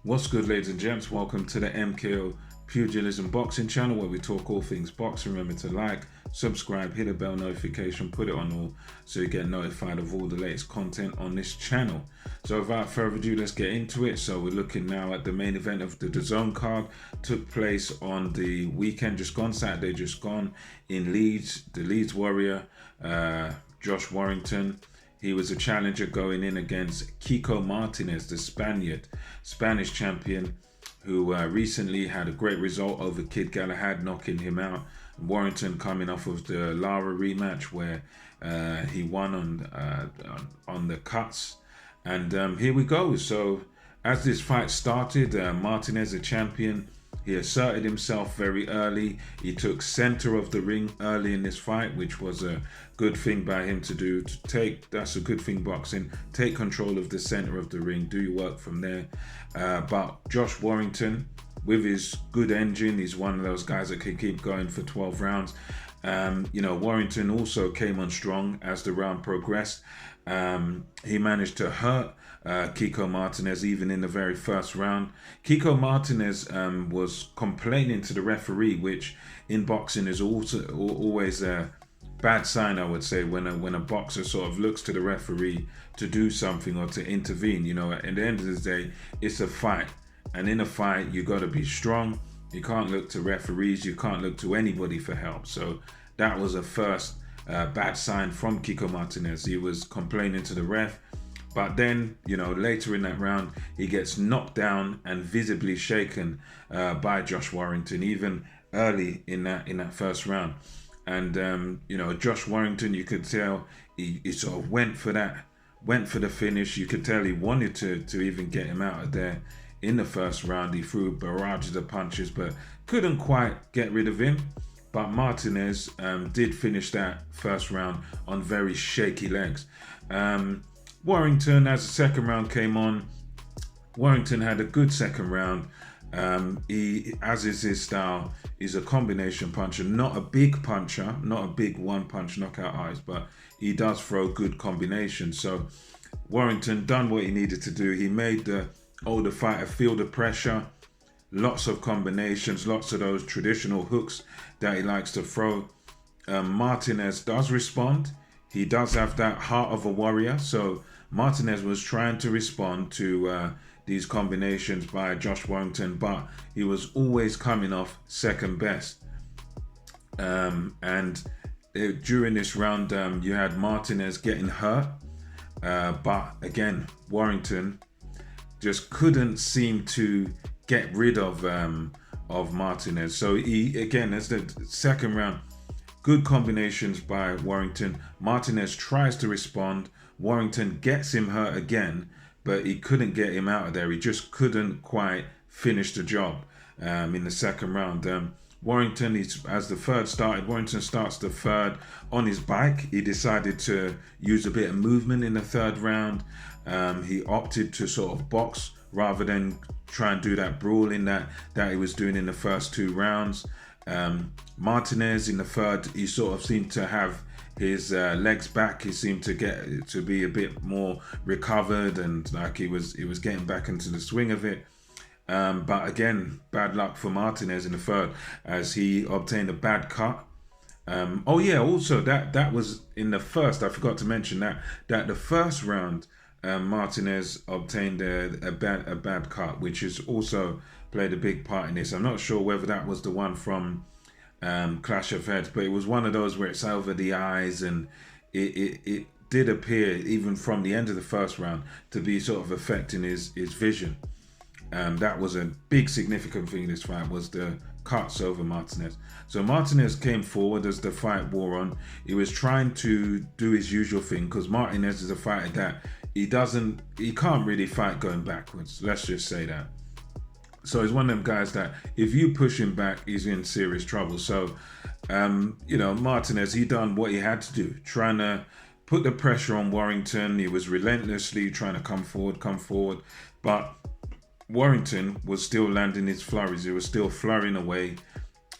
What's good, ladies and gents? Welcome to the MKO Pugilism Boxing channel where we talk all things boxing. Remember to like, subscribe, hit the bell notification, put it on all so you get notified of all the latest content on this channel. So without further ado, let's get into it. So we're looking now at the main event of the DAZN card. Took place on the weekend just gone, Saturday just gone in Leeds. The Leeds Warrior, Josh Warrington. He was a challenger going in against Kiko Martinez, the Spanish champion, who recently had a great result over Kid Galahad, knocking him out. Warrington coming off of the Lara rematch where he won on the cuts. And here we go. So as this fight started, Martinez, a champion, he asserted himself very early. He took center of the ring early in this fight, which was a good thing by him to do. That's a good thing boxing. Take control of the center of the ring. Do your work from there. But Josh Warrington, with his good engine, he's one of those guys that can keep going for 12 rounds. Warrington also came on strong as the round progressed. He managed to hurt Kiko Martinez even in the very first round. Kiko Martinez was complaining to the referee, which in boxing is also always a bad sign, I would say, when a boxer sort of looks to the referee to do something or to intervene. At the end of the day, it's a fight, and in a fight you got to be strong. You can't look to referees, you can't look to anybody for help. So that was a first bad sign from Kiko Martinez. He was complaining to the ref. But then, later in that round, he gets knocked down and visibly shaken by Josh Warrington, even early in that first round. And Josh Warrington, you could tell he sort of went for the finish. You could tell he wanted to even get him out of there in the first round. He threw barrages of punches, but couldn't quite get rid of him. But Martinez did finish that first round on very shaky legs. Warrington, as the second round came on, Warrington had a good second round. He, as is his style, is a combination puncher, not a big puncher, not a big one-punch knockout artist, but he does throw good combinations. So Warrington done what he needed to do. He made the older fighter feel the pressure. Lots of combinations, lots of those traditional hooks that he likes to throw. Martinez does respond. He does have that heart of a warrior. So Martinez was trying to respond to these combinations by Josh Warrington, but he was always coming off second best. During this round, you had Martinez getting hurt. But again, Warrington just couldn't seem to get rid of Martinez. So he, again, as the second round, good combinations by Warrington. Martinez tries to respond. Warrington gets him hurt again, but he couldn't get him out of there. He just couldn't quite finish the job in the second round. Warrington, as the third started, Warrington starts the third on his bike. He decided to use a bit of movement in the third round. He opted to sort of box rather than try and do that brawling that he was doing in the first two rounds. Martinez in the third, he sort of seemed to have his legs back. He seemed to get to be a bit more recovered and like he was getting back into the swing of it. But again, bad luck for Martinez in the third as he obtained a bad cut. Also that was in the first. I forgot to mention that the first round, Martinez obtained a bad cut, which has also played a big part in this. I'm not sure whether that was the one from Clash of Heads, but it was one of those where it's over the eyes, and it did appear even from the end of the first round to be sort of affecting his vision. That was a big significant thing in this fight, was the cuts over Martinez. So Martinez came forward as the fight wore on. He was trying to do his usual thing because Martinez is a fighter that he can't really fight going backwards. Let's just say that. So he's one of them guys that if you push him back, he's in serious trouble. So, Martinez, he done what he had to do, trying to put the pressure on Warrington. He was relentlessly trying to come forward, but Warrington was still landing his flurries. He was still flurrying away,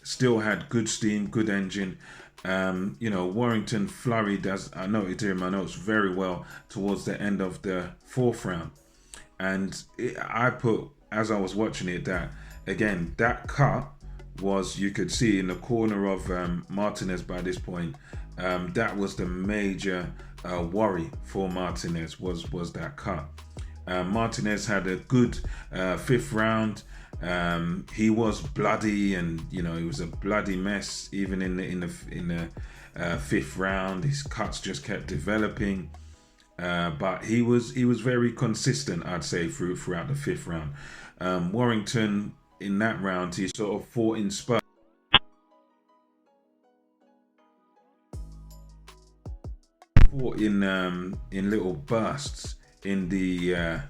still had good steam, good engine. Warrington flurried, as I noted here in my notes, very well towards the end of the fourth round. And I put as I was watching it, that again, that cut was, you could see in the corner of Martinez by this point. That was the major worry for Martinez, was that cut. Martinez had a good fifth round. He was bloody, and you know, it was a bloody mess even in the fifth round. His cuts just kept developing, but he was very consistent, I'd say, throughout the fifth round. Warrington, in that round, he sort of fought in spurts. Fought in little bursts in the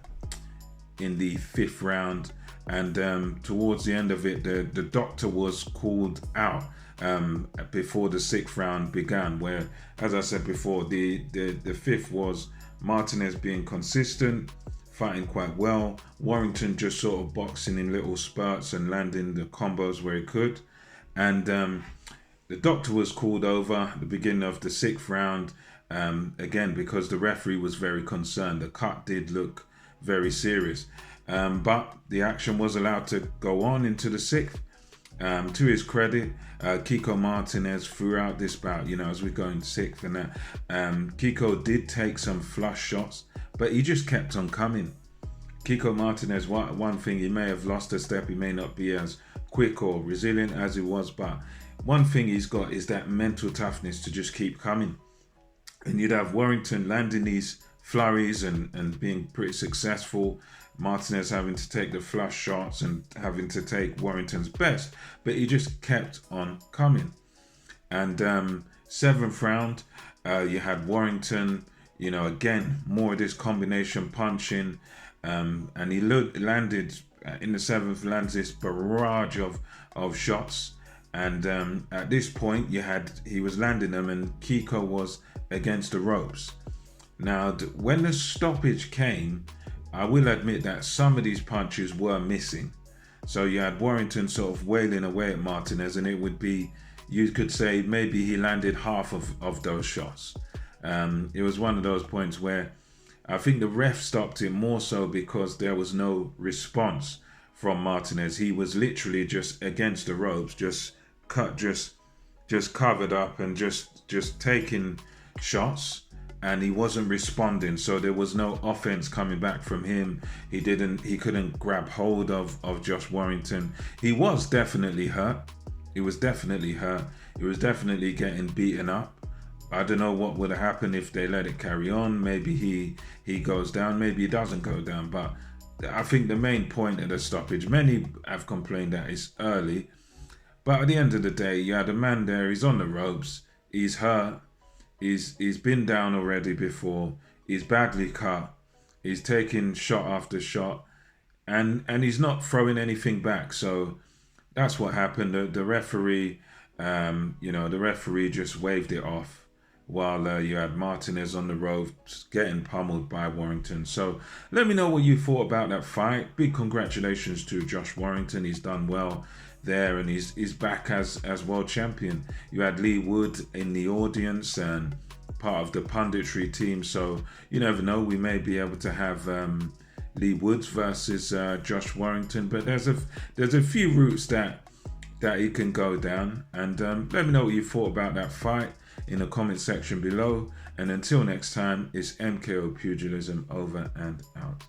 fifth round, and towards the end of it, the doctor was called out before the sixth round began, where, as I said before, the fifth was Martinez being consistent, fighting quite well, Warrington just sort of boxing in little spurts and landing the combos where he could, and the doctor was called over at the beginning of the sixth round, again because the referee was very concerned. The cut did look very serious, but the action was allowed to go on into the sixth. To his credit, Kiko Martinez throughout this bout, you know, as we go into sixth and that, Kiko did take some flush shots, but he just kept on coming. Kiko Martinez, one thing, he may have lost a step, he may not be as quick or resilient as he was, but one thing he's got is that mental toughness to just keep coming. And you'd have Warrington landing these flurries and being pretty successful, Martinez having to take the flush shots and having to take Warrington's best, but he just kept on coming. And seventh round, you had Warrington, you know, again, more of this combination punching, and he landed in the seventh, lands this barrage of shots, and at this point he was landing them, and Kiko was against the ropes. Now, when the stoppage came, I will admit that some of these punches were missing. So you had Warrington sort of wailing away at Martinez, and it would be, you could say, maybe he landed half of those shots. It was one of those points where I think the ref stopped it more so because there was no response from Martinez. He was literally just against the ropes, just covered up and just taking shots, and he wasn't responding, so there was no offense coming back from him. He couldn't grab hold of Josh Warrington. He was definitely hurt. He was definitely getting beaten up. I don't know what would have happened if they let it carry on. Maybe he goes down, maybe he doesn't go down, but I think the main point of the stoppage, many have complained that it's early, but at the end of the day, you had a man there, he's on the ropes, he's hurt, he's been down already before, he's badly cut, he's taking shot after shot, and he's not throwing anything back. So that's what happened. The referee, the referee just waved it off while you had Martinez on the ropes getting pummeled by Warrington. So let me know what you thought about that fight. Big congratulations to Josh Warrington. He's done well there, and he's back as world champion. You had Lee Wood in the audience and part of the punditry team, so you never know, we may be able to have Lee Woods versus Josh Warrington, but there's a few routes that he can go down, and let me know what you thought about that fight in the comment section below, and until next time, it's MKO Pugilism over and out.